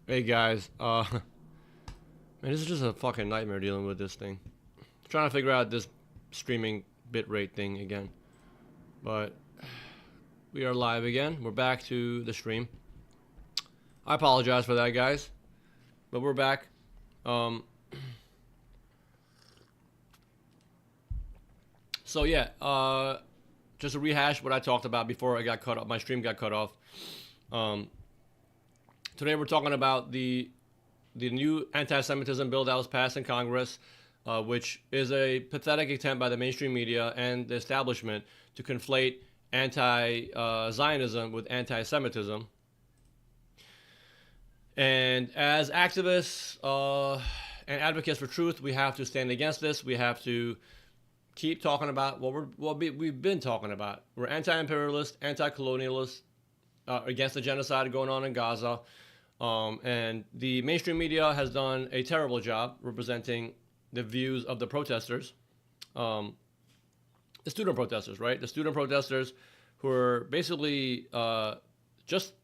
Hey guys, man, this is just a fucking nightmare dealing with this thing. Trying to figure out this streaming bitrate thing again. But we are live again. We're back to the stream. I apologize for that, guys, but we're back. Um, so yeah, just to rehash what I talked about before I got cut off. My stream got cut off. Um, Today we're talking about the new anti-Semitism bill that was passed in Congress, which is a pathetic attempt by the mainstream media and the establishment to conflate anti-Zionism with anti-Semitism. And as activists and advocates for truth, we have to stand against this. We have to keep talking about we've been talking about. We're anti-imperialist, anti-colonialist, against the genocide going on in Gaza. And the mainstream media has done a terrible job representing the views of the protesters, the student protesters, right? The student protesters who are basically just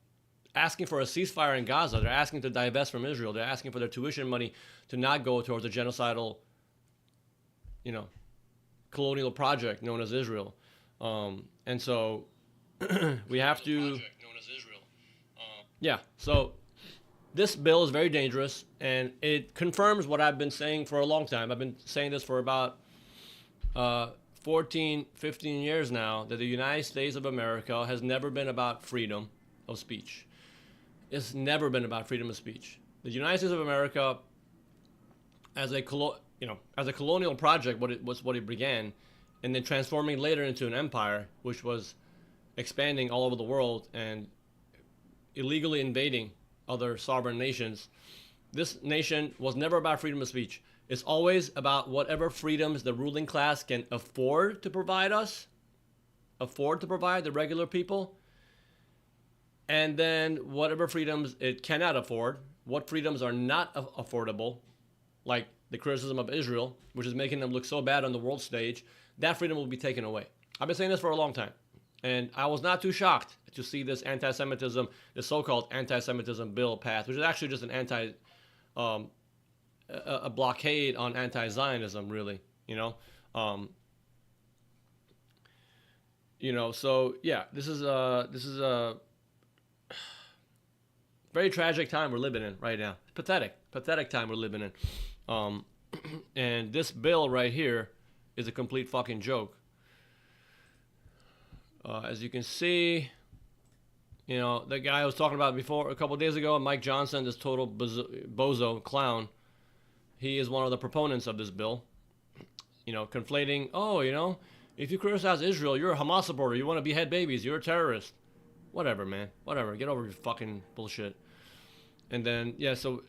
asking for a ceasefire in Gaza. They're asking to divest from Israel. They're asking for their tuition money to not go towards a genocidal, you know, colonial project known as Israel. And so we have to, yeah. So this bill is very dangerous, and it confirms what I've been saying for a long time. I've been saying this for about 14, 15 years now, that the United States of America has never been about freedom of speech. It's never been about freedom of speech. The United States of America, as a as a colonial project, what it began, and then transforming later into an empire, which was expanding all over the world and illegally invading other sovereign nations. This nation was never about freedom of speech. It's always about whatever freedoms the ruling class can afford to provide us, afford to provide the regular people, and then whatever freedoms it cannot afford, what freedoms are not affordable, like the criticism of Israel, which is making them look so bad on the world stage, that freedom will be taken away. I've been saying this for a long time. And I was not too shocked to see this anti-Semitism, the so-called anti-Semitism bill passed, which is actually just an a blockade on anti-Zionism, really. So yeah, this is a very tragic time we're living in right now. Pathetic time we're living in. And this bill right here is a complete fucking joke. As you can see, the guy I was talking about before a couple of days ago, Mike Johnson, this total bozo clown, he is one of the proponents of this bill. Conflating, if you criticize Israel, you're a Hamas supporter, you want to behead babies, you're a terrorist. Whatever, man. Whatever. Get over your fucking bullshit. And then, yeah, so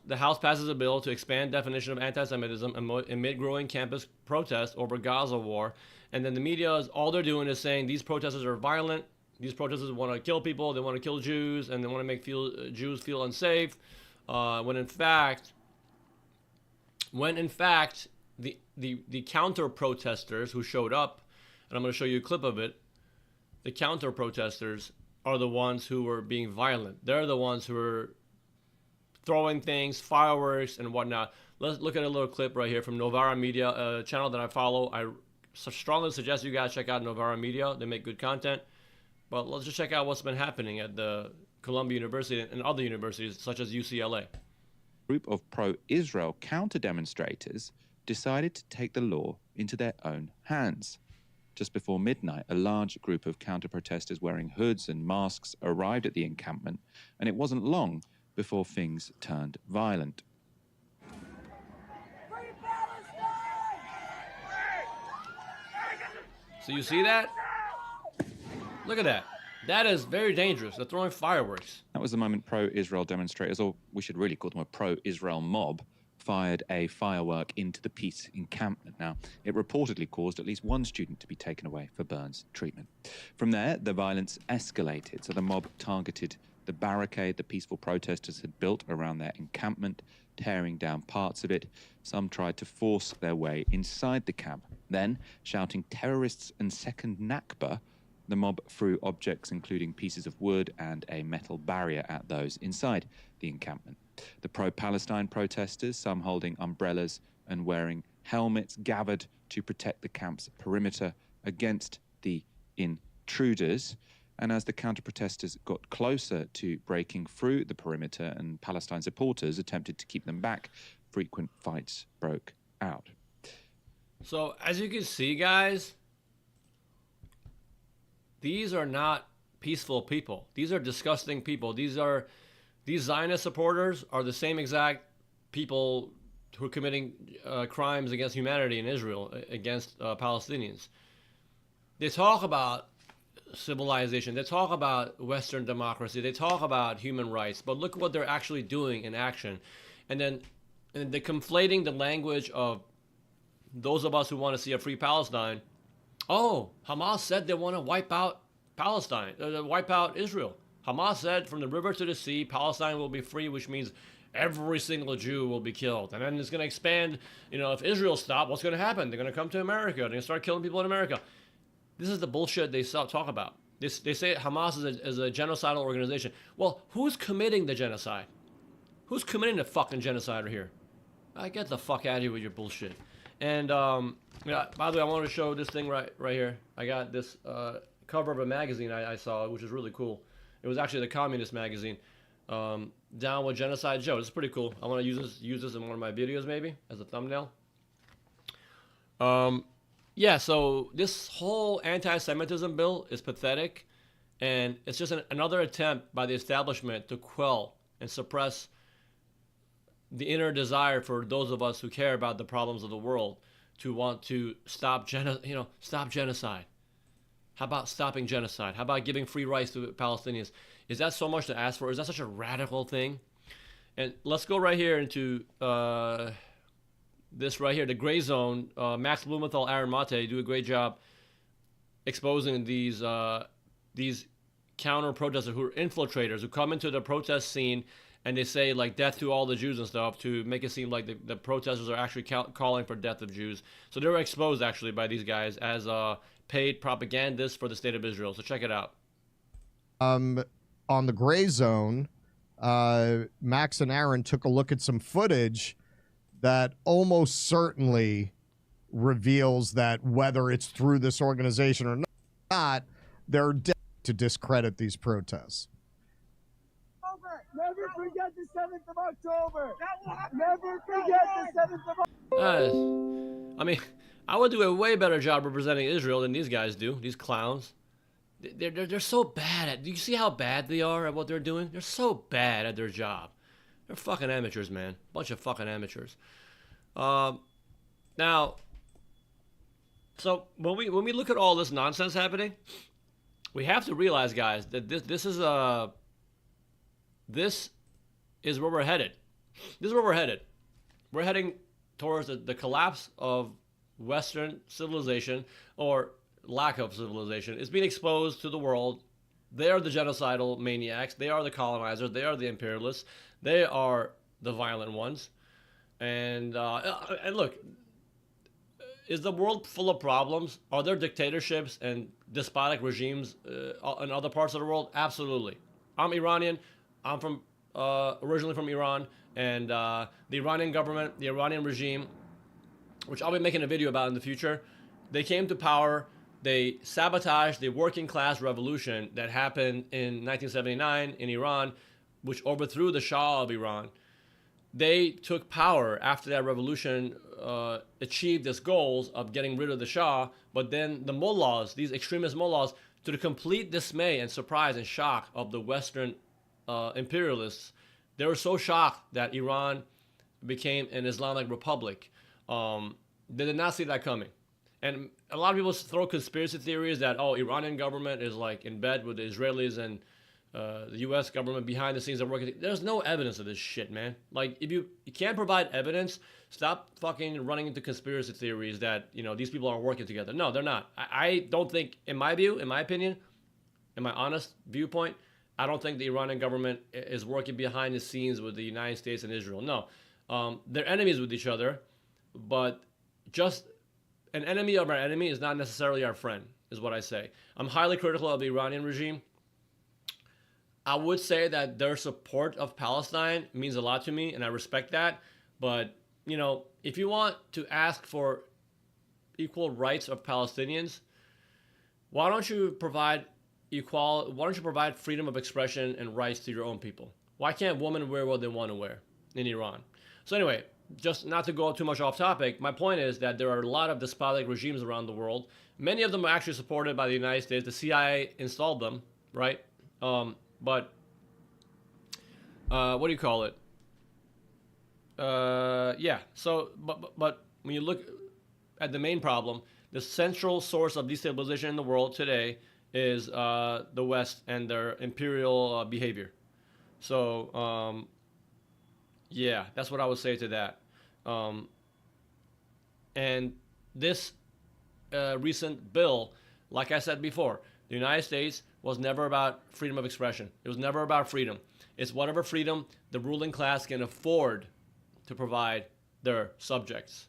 the House passes a bill to expand definition of anti-Semitism amid growing campus protests over Gaza war. And then the media, all they're doing is saying these protesters are violent. These protesters want to kill people. They want to kill Jews, and they want to make Jews feel unsafe. When in fact, the counter protesters who showed up, and I'm going to show you a clip of it. The counter protesters are the ones who were being violent. They're the ones who are throwing things, fireworks, and whatnot. Let's look at a little clip right here from Novara Media, a channel that I follow. I strongly suggest you guys check out Novara Media. They make good content. But let's just check out what's been happening at the Columbia University and other universities such as UCLA. A group of pro-Israel counter-demonstrators decided to take the law into their own hands. Just before midnight, a large group of counter-protesters wearing hoods and masks arrived at the encampment, and it wasn't long before things turned violent. So you see that? Look at that. That is very dangerous. They're throwing fireworks. That was the moment pro-Israel demonstrators, or we should really call them a pro-Israel mob, fired a firework into the peace encampment. Now, it reportedly caused at least one student to be taken away for burns treatment. From there, the violence escalated, so the mob targeted the barricade the peaceful protesters had built around their encampment, tearing down parts of it. Some tried to force their way inside the camp. Then, shouting terrorists and second Nakba, The mob threw objects including pieces of wood and a metal barrier at those inside the encampment. The pro-Palestine protesters, some holding umbrellas and wearing helmets, gathered to protect the camp's perimeter against the intruders. And as the counter-protesters got closer to breaking through the perimeter and Palestine supporters attempted to keep them back, frequent fights broke out. So, as you can see, guys, these are not peaceful people. These are disgusting people. These Zionist supporters are the same exact people who are committing crimes against humanity in Israel, against Palestinians. They talk about civilization. They talk about Western democracy. They talk about human rights. But look what they're actually doing in action. And then they're conflating the language of those of us who want to see a free Palestine. Oh, Hamas said they want to wipe out Palestine, wipe out Israel. Hamas said from the river to the sea, Palestine will be free, which means every single Jew will be killed. And then it's going to expand. If Israel stops, what's going to happen? They're going to come to America. They're going to start killing people in America. This is the bullshit they talk about. They say Hamas is a genocidal organization. Well, who's committing the genocide? Who's committing the fucking genocide here? Get the fuck out of here with your bullshit. And by the way, I wanted to show this thing right here. I got this cover of a magazine I saw, which is really cool. It was actually the Communist magazine. Down with Genocide Joe. This is pretty cool. I want to use this in one of my videos, maybe as a thumbnail. Yeah. So this whole anti-Semitism bill is pathetic, and it's just another attempt by the establishment to quell and suppress the inner desire for those of us who care about the problems of the world to want to stop genocide. How about stopping genocide? How about giving free rights to Palestinians? Is that so much to ask for? Is that such a radical thing? And let's go right here into this right here, the gray zone. Max Blumenthal, Aaron Mate do a great job exposing these counter protesters who are infiltrators who come into the protest scene and they say like death to all the Jews and stuff to make it seem like the protesters are actually calling for death of Jews. So they were exposed actually by these guys as paid propagandists for the state of Israel. So check it out. On the gray zone, Max and Aaron took a look at some footage that almost certainly reveals that whether it's through this organization or not, they're dead to discredit these protests. Never forget the 7th of October. Never forget the 7th of October. I mean, I would do a way better job representing Israel than these guys do. These clowns. They're so bad at. Do you see how bad they are at what they're doing? They're so bad at their job. They're fucking amateurs, man. Bunch of fucking amateurs. Now, so when we look at all this nonsense happening, we have to realize, guys, that this is where we're headed. This is where we're headed. We're heading towards the collapse of Western civilization, or lack of civilization. It's being exposed to the world. They are the genocidal maniacs. They are the colonizers. They are the imperialists. They are the violent ones. And look, is the world full of problems? Are there dictatorships and despotic regimes in other parts of the world? Absolutely. I'm Iranian. I'm from originally from Iran, and the Iranian government, the Iranian regime, which I'll be making a video about in the future, they came to power. They sabotaged the working class revolution that happened in 1979 in Iran, which overthrew the Shah of Iran. They took power after that revolution, achieved its goals of getting rid of the Shah, but then the mullahs, these extremist mullahs, to the complete dismay and surprise and shock of the Western imperialists, they were so shocked that Iran became an Islamic republic. They did not see that coming. And a lot of people throw conspiracy theories that, Iranian government is like in bed with the Israelis and the U.S. government behind the scenes are working. There's no evidence of this shit, man. Like, if you can't provide evidence, stop fucking running into conspiracy theories that, these people aren't working together. No, they're not. I don't think, in my view, in my opinion, in my honest viewpoint, I don't think the Iranian government is working behind the scenes with the United States and Israel. No. They're enemies with each other, but just an enemy of our enemy is not necessarily our friend. is what I say. I'm highly critical of the Iranian regime. I would say that their support of Palestine means a lot to me, and I respect that. But, you know, if you want to ask for equal rights of Palestinians, why don't you provide freedom of expression and rights to your own people? Why can't women wear what they want to wear in Iran? So anyway, just not to go too much off topic, my point is that there are a lot of despotic regimes around the world. Many of them are actually supported by the United States. The CIA installed them, right? But what do you call it? Yeah. So, but when you look at the main problem, the central source of destabilization in the world today is the West and their imperial behavior. So, yeah, that's what I would say to that. And this recent bill, like I said before, the United States was never about freedom of expression. It was never about freedom. It's whatever freedom the ruling class can afford to provide their subjects.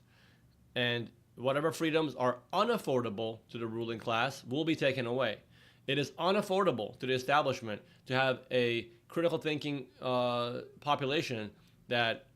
And whatever freedoms are unaffordable to the ruling class will be taken away. It is unaffordable to the establishment to have a critical thinking population that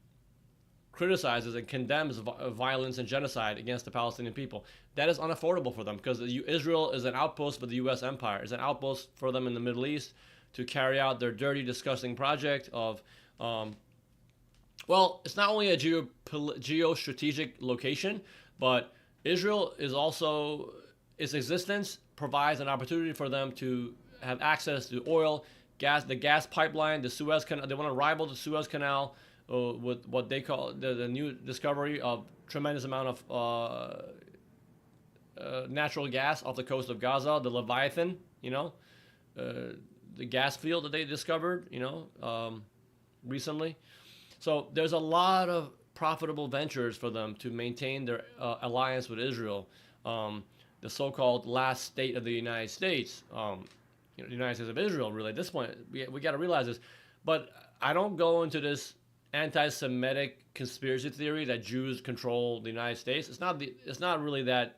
criticizes and condemns violence and genocide against the Palestinian people. That is unaffordable for them because Israel is an outpost for the U.S. empire. It's an outpost for them in the Middle East to carry out their dirty, disgusting project of, well, it's not only a geostrategic location, but Israel is also, its existence provides an opportunity for them to have access to oil, gas, the gas pipeline, the Suez Canal. They want to rival the Suez Canal with what they call the new discovery of tremendous amount of natural gas off the coast of Gaza, the Leviathan, you know, the gas field that they discovered, you know, recently. So there's a lot of profitable ventures for them to maintain their alliance with Israel. The so-called last state of the United States, you know, the United States of Israel, really, at this point, we got to realize this. But I don't go into this anti-Semitic conspiracy theory that Jews control the United States. It's not really that.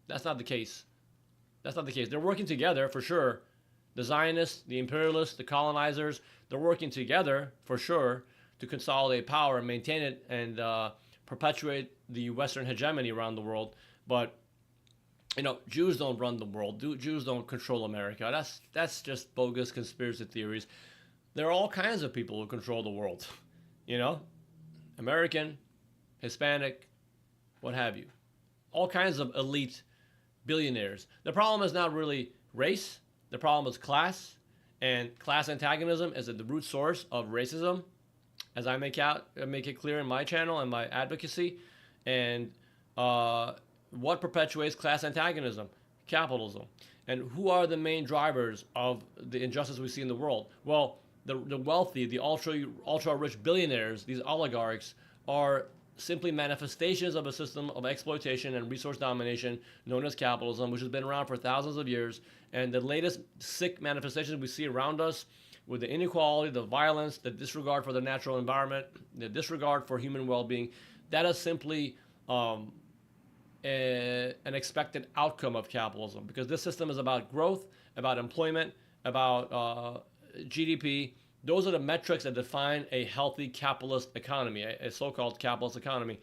That's not the case. That's not the case. They're working together for sure. The Zionists, the imperialists, the colonizers, they're working together for sure to consolidate power and maintain it and perpetuate the Western hegemony around the world. But you know, Jews don't run the world. Jews don't control America. That's just bogus conspiracy theories. There are all kinds of people who control the world. You know, American, Hispanic, what have you. All kinds of elite billionaires. The problem is not really race. The problem is class. And class antagonism is at the root source of racism, as I make it clear in my channel and my advocacy. And what perpetuates class antagonism? Capitalism. And who are the main drivers of the injustice we see in the world? Well, the wealthy, the ultra-rich billionaires, these oligarchs, are simply manifestations of a system of exploitation and resource domination known as capitalism, which has been around for thousands of years. And the latest sick manifestations we see around us with the inequality, the violence, the disregard for the natural environment, the disregard for human well-being, that is simply an expected outcome of capitalism, because this system is about growth, about employment, about GDP. Those are the metrics that define a healthy capitalist economy, a so-called capitalist economy.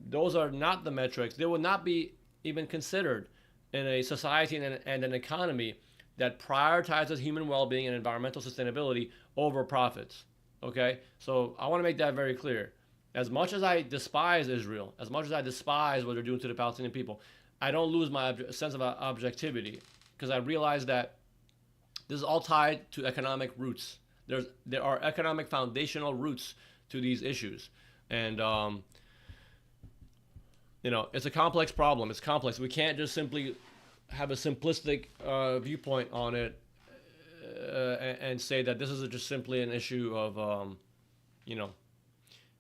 Those are not the metrics. They would not be even considered in a society and an economy that prioritizes human well-being and environmental sustainability over profits. Okay? So I want to make that very clear. As much as I despise Israel, as much as I despise what they're doing to the Palestinian people, I don't lose my sense of objectivity, because I realize that this is all tied to economic roots. There are economic foundational roots to these issues. And, you know, it's a complex problem. It's complex. We can't just simply have a simplistic viewpoint on it and say that this is just simply an issue of, you know,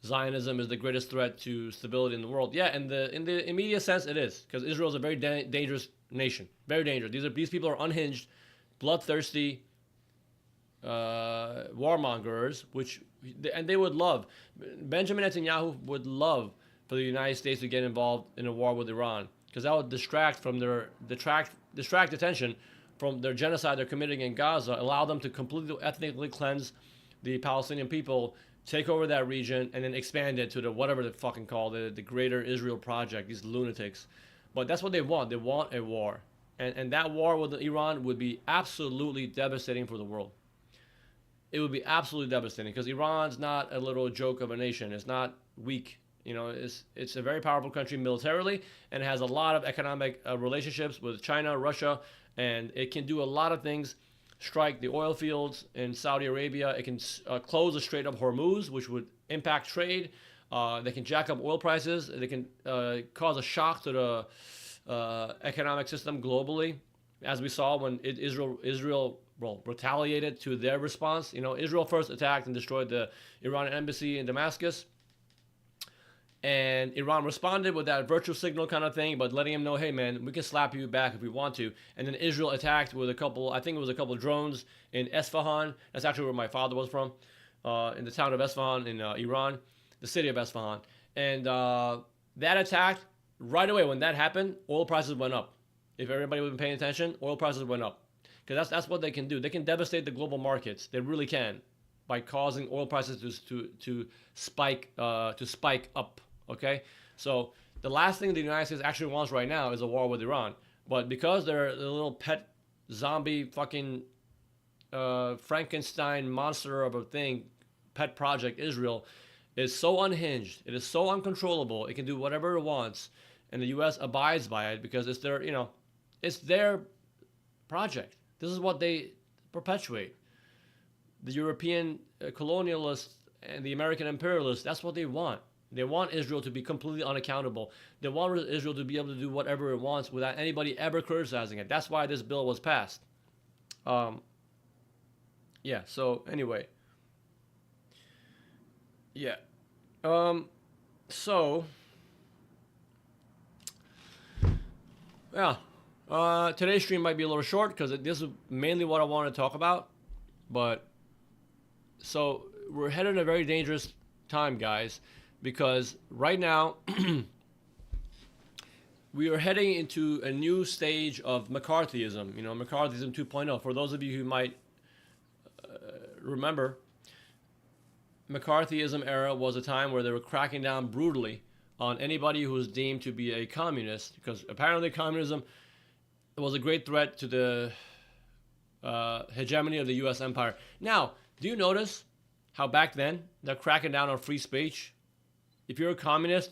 Zionism is the greatest threat to stability in the world. Yeah, in the immediate sense, it is, because Israel is a very dangerous nation, very dangerous. These people are unhinged, bloodthirsty warmongers, and they would love. Benjamin Netanyahu would love for the United States to get involved in a war with Iran, because that would distract attention from their genocide they're committing in Gaza, allow them to completely ethnically cleanse the Palestinian people, take over that region, and then expand it to the whatever they fucking call the Greater Israel Project, these lunatics. But that's what they want. They want a war. And that war with Iran would be absolutely devastating for the world. It would be absolutely devastating because Iran's not a little joke of a nation. It's not weak. You know, it's a very powerful country militarily, and it has a lot of economic relationships with China, Russia, and it can do a lot of things. Strike the oil fields in Saudi Arabia. It can close the Strait of Hormuz, which would impact trade. They can jack up oil prices. They can cause a shock to the economic system globally, as we saw when Israel retaliated to their response. You know, Israel first attacked and destroyed the Iranian embassy in Damascus. And Iran responded with that virtual signal kind of thing, but letting him know, hey man, we can slap you back if we want to. And then Israel attacked with a couple drones in Esfahan. That's actually where my father was from, in the town of Esfahan in Iran, the city of Esfahan. And that attack, right away when that happened, oil prices went up. If everybody was paying attention, oil prices went up. Because that's what they can do. They can devastate the global markets. They really can, by causing oil prices to spike up. Okay, so the last thing the United States actually wants right now is a war with Iran. But because they're the little pet zombie fucking Frankenstein monster of a thing, pet project Israel, is so unhinged. It is so uncontrollable. It can do whatever it wants, and the U.S. abides by it because it's their project. This is what they perpetuate. The European colonialists and the American imperialists, that's what they want. They want Israel to be completely unaccountable. They want Israel to be able to do whatever it wants without anybody ever criticizing it. That's why this bill was passed. Yeah, so anyway. Yeah. Today's stream might be a little short because this is mainly what I want to talk about. But, so, we're headed in a very dangerous time, guys. Because right now, we are heading into a new stage of McCarthyism. You know, McCarthyism 2.0. For those of you who might remember, McCarthyism era was a time where they were cracking down brutally on anybody who was deemed to be a communist, because apparently communism was a great threat to the hegemony of the U.S. empire. Now, do you notice how back then they're cracking down on free speech? If you're a communist,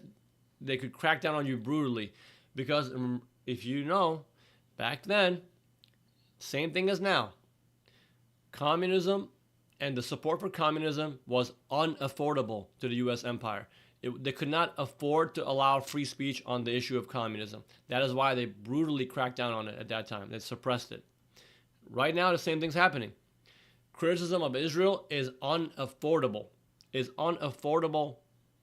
they could crack down on you brutally. Because if you know, back then, same thing as now. Communism and the support for communism was unaffordable to the U.S. empire. They could not afford to allow free speech on the issue of communism. That is why they brutally cracked down on it at that time. They suppressed it. Right now, the same thing's happening. Criticism of Israel is unaffordable.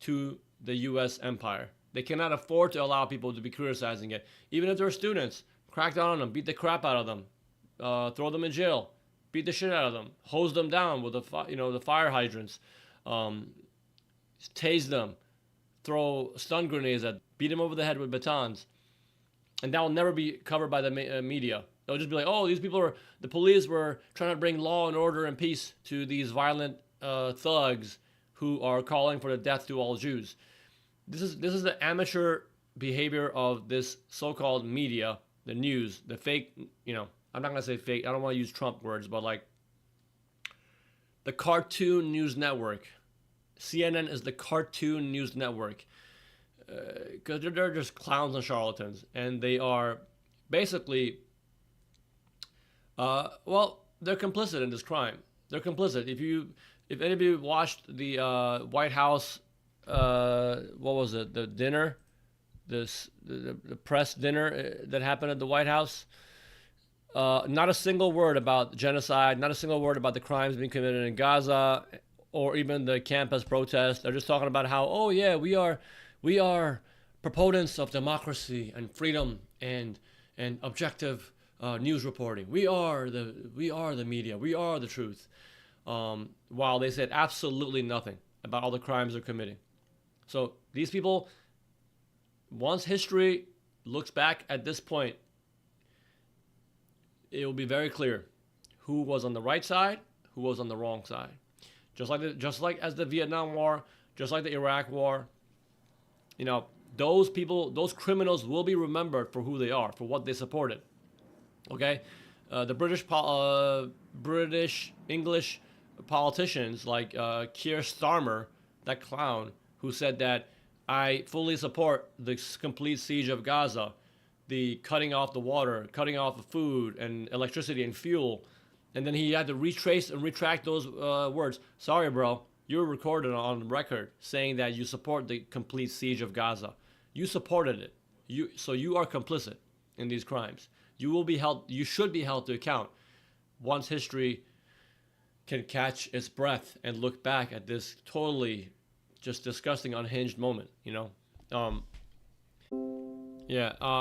To the U.S. empire. They cannot afford to allow people to be criticizing it. Even if they're students, crack down on them, beat the crap out of them, throw them in jail, beat the shit out of them, hose them down with the fire hydrants, tase them, throw stun grenades at, beat them over the head with batons, and that will never be covered by the media. They'll just be like, oh, the police were trying to bring law and order and peace to these violent thugs who are calling for the death to all Jews. This is the amateur behavior of this so-called media, the news, the fake, I'm not going to say fake, I don't want to use Trump words, but like the cartoon news network. CNN is the cartoon news network. Because they're just clowns and charlatans. And they are basically, they're complicit in this crime. They're complicit. If any of you watched the White House, what was it, the dinner, the press dinner that happened at the White House, not a single word about genocide, not a single word about the crimes being committed in Gaza, or even the campus protest. They're just talking about how, oh yeah, we are proponents of democracy and freedom and objective news reporting. We are the media. We are the truth. While they said absolutely nothing about all the crimes they're committing. So these people, once history looks back at this point, it will be very clear who was on the right side, who was on the wrong side. Just like as the Vietnam War, just like the Iraq War, you know, those people, those criminals will be remembered for who they are, for what they supported. Okay, the British English politicians like Keir Starmer, that clown, who said that I fully support the complete siege of Gaza, the cutting off the water, cutting off the food and electricity and fuel, and then he had to retrace and retract those words. Sorry, bro, you were recorded on record saying that you support the complete siege of Gaza. You supported it. So you are complicit in these crimes. You will be held. You should be held to account once history can catch its breath and look back at this totally just disgusting, unhinged moment. You know.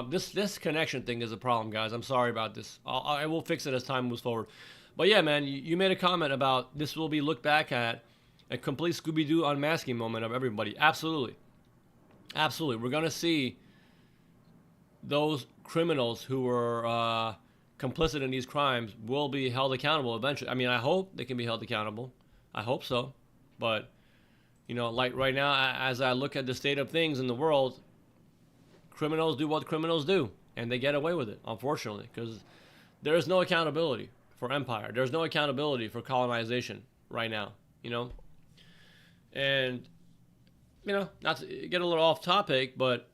This connection thing is a problem, guys. I'm sorry about this. I will fix it as time moves forward. But yeah, man, you made a comment about this will be looked back at a complete Scooby-Doo unmasking moment of everybody. Absolutely. Absolutely. We're going to see those criminals who were complicit in these crimes will be held accountable eventually. I mean, I hope they can be held accountable. I hope so. But, you know, like right now, as I look at the state of things in the world, criminals do what criminals do, and they get away with it, unfortunately, because there is no accountability for empire. There's no accountability for colonization right now, you know? And, you know, not to get a little off topic, but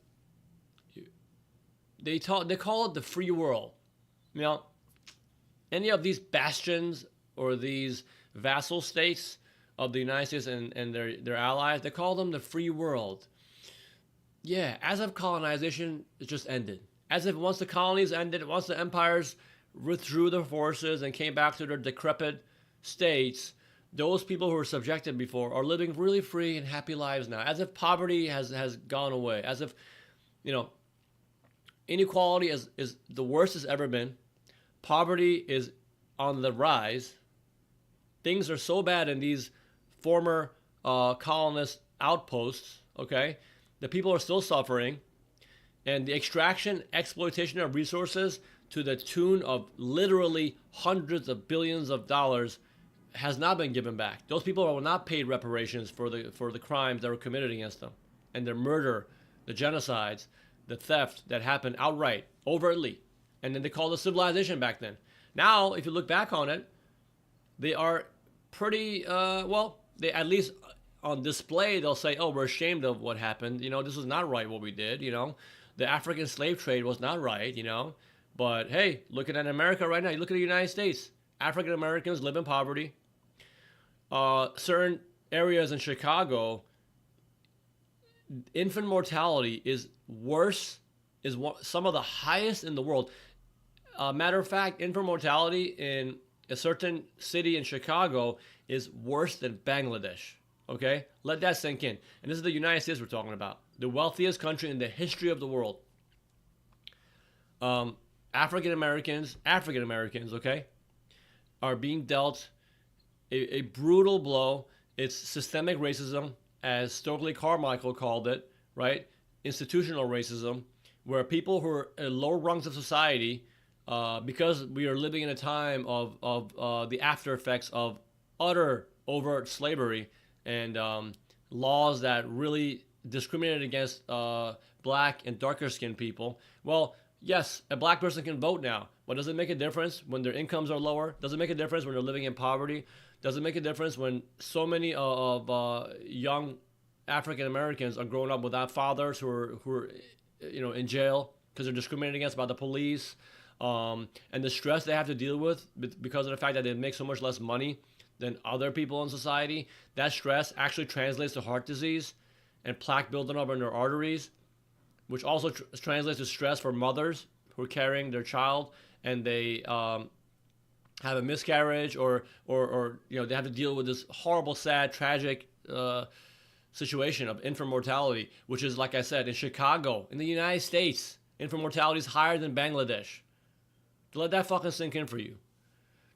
they call it the free world. You know, any of these bastions or these vassal states of the United States and their allies, they call them the free world. Yeah, as if colonization just ended. As if once the colonies ended, once the empires withdrew their forces and came back to their decrepit states, those people who were subjected before are living really free and happy lives now. As if poverty has gone away. As if, you know, inequality is the worst it's ever been. Poverty is on the rise. Things are so bad in these former colonist outposts, okay? The people are still suffering, and the extraction, exploitation of resources to the tune of literally hundreds of billions of dollars has not been given back. Those people are not paid reparations for the crimes that were committed against them, and their murder, the genocides, the theft that happened outright, overtly, and then they called it civilization back then. Now, if you look back on it, they are pretty they at least on display, they'll say, oh, we're ashamed of what happened. You know, this was not right what we did, you know. The African slave trade was not right, you know. But, hey, looking at America right now, you look at the United States. African Americans live in poverty. Certain areas in Chicago, infant mortality is worse, some of the highest in the world. Matter of fact, infant mortality in a certain city in Chicago is worse than Bangladesh. Okay? Let that sink in. And this is the United States we're talking about. The wealthiest country in the history of the world. African Americans, okay, are being dealt a brutal blow. It's systemic racism, as Stokely Carmichael called it, right? Institutional racism, where people who are in lower rungs of society, because we are living in a time of the after effects of utter overt slavery and laws that really discriminated against black and darker skinned people. Well, yes, a black person can vote now, but does it make a difference when their incomes are lower? Does it make a difference when they're living in poverty? Does it make a difference when so many of young African Americans are growing up without fathers who are you know, in jail because they're discriminated against by the police, and the stress they have to deal with because of the fact that they make so much less money than other people in society? That stress actually translates to heart disease and plaque building up in their arteries, which also translates to stress for mothers who are carrying their child and they have a miscarriage or you know, they have to deal with this horrible, sad, tragic situation of infant mortality, which is, like I said, in Chicago, in the United States, infant mortality is higher than Bangladesh. Let that fucking sink in for you.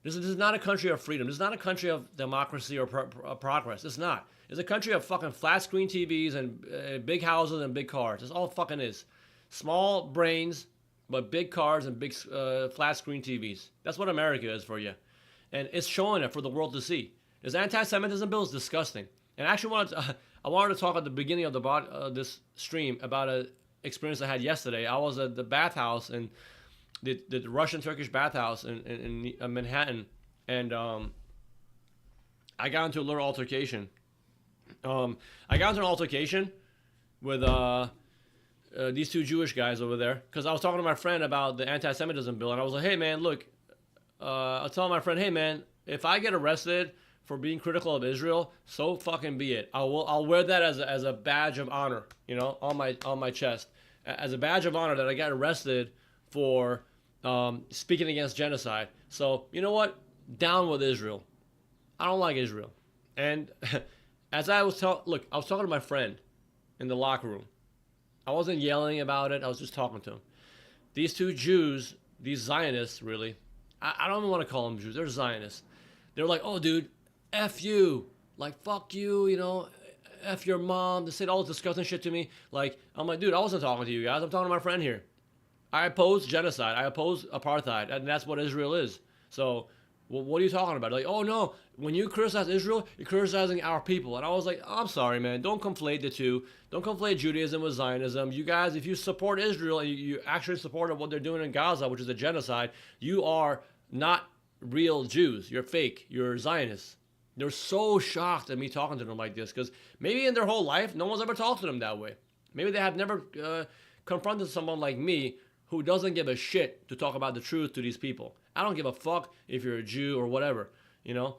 This is not a country of freedom. This is not a country of democracy or progress. It's not. It's a country of fucking flat screen TVs and big houses and big cars. That's all it fucking is. Small brains, but big cars and big flat screen TVs. That's what America is for you. And it's showing it for the world to see. This anti-Semitism bill is disgusting. And I actually I wanted to talk at the beginning of this stream about an experience I had yesterday. I was at the bathhouse in the Russian-Turkish bathhouse in Manhattan, and I got into a little altercation. I got into an altercation with these two Jewish guys over there because I was talking to my friend about the anti-Semitism bill, and I was like, hey man, look, I was telling my friend, hey man, if I get arrested for being critical of Israel, so fucking be it. I'll wear that as a badge of honor, you know, on my chest, as a badge of honor that I got arrested for speaking against genocide. So you know what? Down with Israel. I don't like Israel. And as I was I was talking to my friend in the locker room. I wasn't yelling about it. I was just talking to him. These two Jews, these Zionists, really, I don't even want to call them Jews. They're Zionists. They're like, oh, dude, F you. Like, fuck you, you know, F your mom. They said all this disgusting shit to me. Like, I'm like, dude, I wasn't talking to you guys. I'm talking to my friend here. I oppose genocide. I oppose apartheid. And that's what Israel is. So what are you talking about? Like, oh, no, when you criticize Israel, you're criticizing our people. And I was like, I'm sorry, man. Don't conflate the two. Don't conflate Judaism with Zionism. You guys, if you support Israel and you actually support what they're doing in Gaza, which is a genocide, you are not real Jews. You're fake. You're Zionists. They're so shocked at me talking to them like this because maybe in their whole life, no one's ever talked to them that way. Maybe they have never confronted someone like me who doesn't give a shit to talk about the truth to these people. I don't give a fuck if you're a Jew or whatever, you know?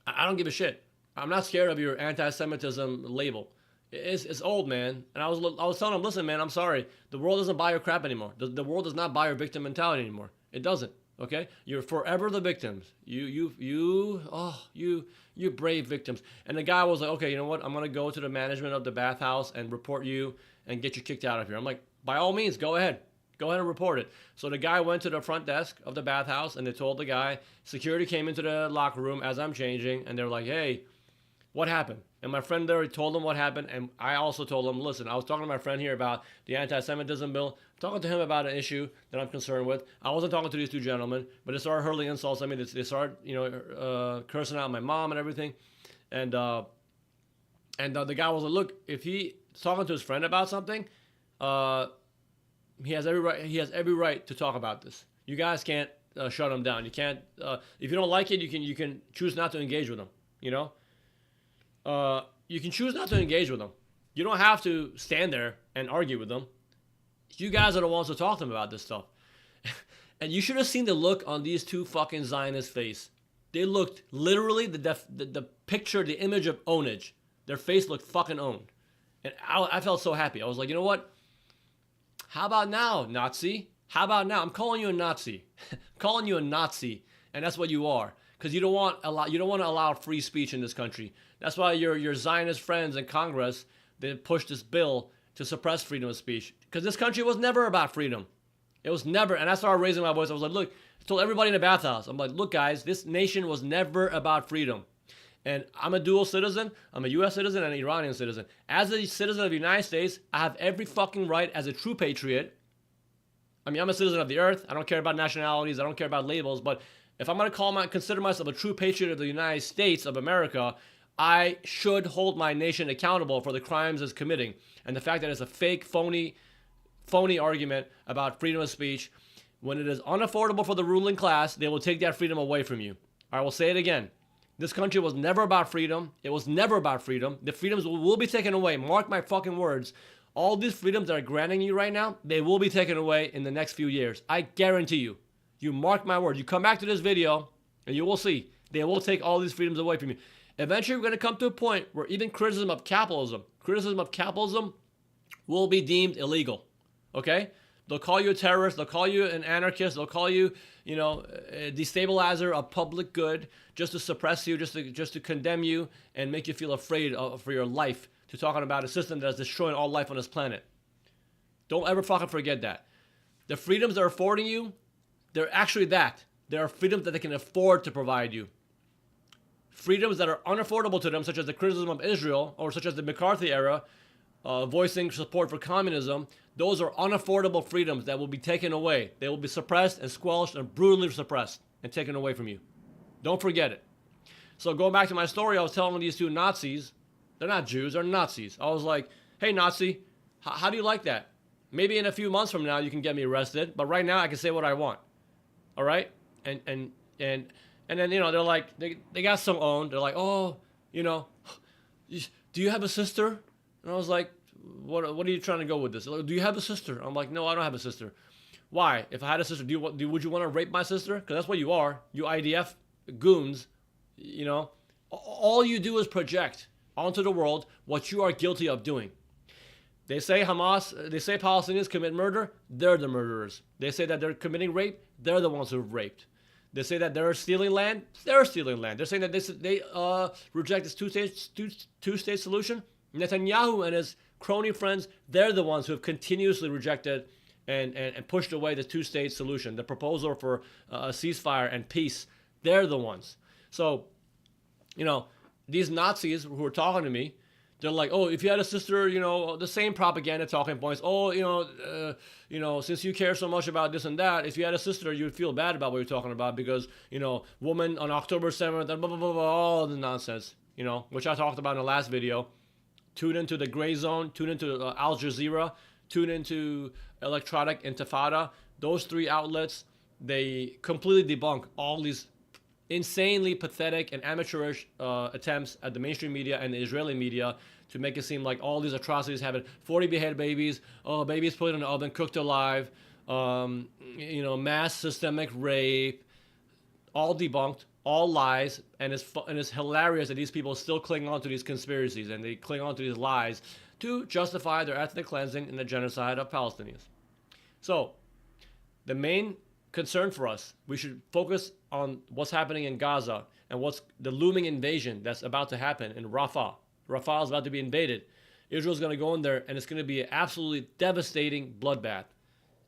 I don't give a shit. I'm not scared of your anti-Semitism label. It's old, man. And I was telling him, listen, man, I'm sorry. The world doesn't buy your crap anymore. The world does not buy your victim mentality anymore. It doesn't, okay? You're forever the victims. You brave victims. And the guy was like, okay, you know what? I'm going to go to the management of the bathhouse and report you and get you kicked out of here. I'm like, by all means, go ahead. Go ahead and report it. So the guy went to the front desk of the bathhouse and they told the guy, security came into the locker room as I'm changing and they're like, hey, what happened? And my friend there told him what happened. And I also told him, listen, I was talking to my friend here about the anti-Semitism bill, talking to him about an issue that I'm concerned with. I wasn't talking to these two gentlemen, but they started hurling insults at me. They started, cursing out my mom and everything. And the guy was like, look, if he's talking to his friend about something, he has every right to talk about this. You guys can't shut him down. You can't. If you don't like it, you can choose not to engage with him. You know. You can choose not to engage with them. You don't have to stand there and argue with them. You guys are the ones to talk to them about this stuff. And you should have seen the look on these two fucking Zionists' face. They looked literally the picture, the image of ownage. Their face looked fucking owned. And I felt so happy. I was like, you know what? How about now, Nazi? How about now? I'm calling you a Nazi. I'm calling you a Nazi, and that's what you are. Because you don't want to allow free speech in this country. That's why your Zionist friends in Congress, they pushed this bill to suppress freedom of speech. Because this country was never about freedom. It was never. And I started raising my voice. I was like, look, I told everybody in the bathhouse. I'm like, look, guys, this nation was never about freedom. And I'm a dual citizen. I'm a U.S. citizen and an Iranian citizen. As a citizen of the United States, I have every fucking right as a true patriot. I mean, I'm a citizen of the earth. I don't care about nationalities. I don't care about labels. But if I'm going to consider myself a true patriot of the United States of America, I should hold my nation accountable for the crimes it's committing. And the fact that it's a fake, phony argument about freedom of speech. When it is unaffordable for the ruling class, they will take that freedom away from you. I will say it again. This country was never about freedom. It was never about freedom. The freedoms will be taken away. Mark my fucking words. All these freedoms that are granting you right now, they will be taken away in the next few years. I guarantee you. You mark my words. You come back to this video and you will see. They will take all these freedoms away from you. Eventually, we're going to come to a point where even criticism of capitalism will be deemed illegal. Okay? They'll call you a terrorist. They'll call you an anarchist. They'll call you, a destabilizer of public good just to suppress you, just to condemn you and make you feel afraid for your life, to talking about a system that is destroying all life on this planet. Don't ever fucking forget that. The freedoms they're affording you, they're actually that. There are freedoms that they can afford to provide you. Freedoms that are unaffordable to them, such as the criticism of Israel, or such as the McCarthy era, voicing support for communism, Those are unaffordable freedoms that will be taken away. They will be suppressed and squelched and brutally suppressed and taken away from you. Don't forget it. So going back to my story, I was telling these two Nazis, they're not Jews, they're Nazis. I was like, hey, Nazi, how do you like that? Maybe in a few months from now you can get me arrested, but right now I can say what I want. All right? And then, you know, they're like, they got some own. They're like, oh, you know, do you have a sister? And I was like, what are you trying to go with this? Like, do you have a sister? I'm like, no, I don't have a sister. Why? If I had a sister, would you want to rape my sister? Because that's what you are. You IDF goons, you know. All you do is project onto the world what you are guilty of doing. They say Palestinians commit murder, they're the murderers. They say that they're committing rape, they're the ones who've raped. They say that they're stealing land, they're stealing land. They're saying that they reject this two-state solution. Netanyahu and his crony friends, they're the ones who have continuously rejected and pushed away the two-state solution, the proposal for a ceasefire and peace. They're the ones. So, you know, these Nazis who are talking to me, they're like, oh, if you had a sister, you know, the same propaganda talking points. Oh, you know, since you care so much about this and that, if you had a sister, you'd feel bad about what you're talking about because, you know, woman on October 7th, and blah, blah, blah, blah, all the nonsense, you know, which I talked about in the last video. Tune into the Gray Zone, tune into Al Jazeera, tune into Electronic Intifada. Those three outlets, they completely debunk all these insanely pathetic and amateurish attempts at the mainstream media and the Israeli media to make it seem like all these atrocities happen. 40 beheaded babies, babies put in the oven, cooked alive, you know, mass systemic rape, all debunked, all lies, and it's hilarious that these people still cling on to these conspiracies and they cling on to these lies to justify their ethnic cleansing and the genocide of Palestinians. So, the main concern for us, we should focus on what's happening in Gaza and what's the looming invasion that's about to happen in Rafah. Rafah is about to be invaded. Israel's going to go in there and it's going to be an absolutely devastating bloodbath.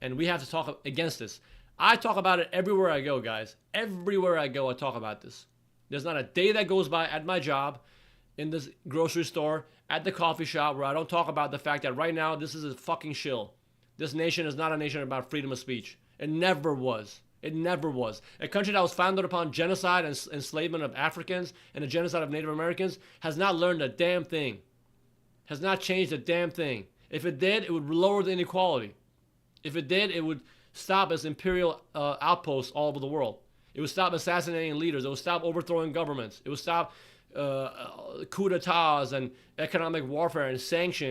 And we have to talk against this. I talk about it everywhere I go, guys. Everywhere I go, I talk about this. There's not a day that goes by at my job, in this grocery store, at the coffee shop, where I don't talk about the fact that right now this is a fucking shill. This nation is not a nation about freedom of speech. It never was. It never was. A country that was founded upon genocide and enslavement of Africans and the genocide of Native Americans has not learned a damn thing. Has not changed a damn thing. If it did, it would lower the inequality. If it did, it would stop its imperial outposts all over the world. It would stop assassinating leaders. It would stop overthrowing governments. It would stop coup d'etats and economic warfare and sanctions.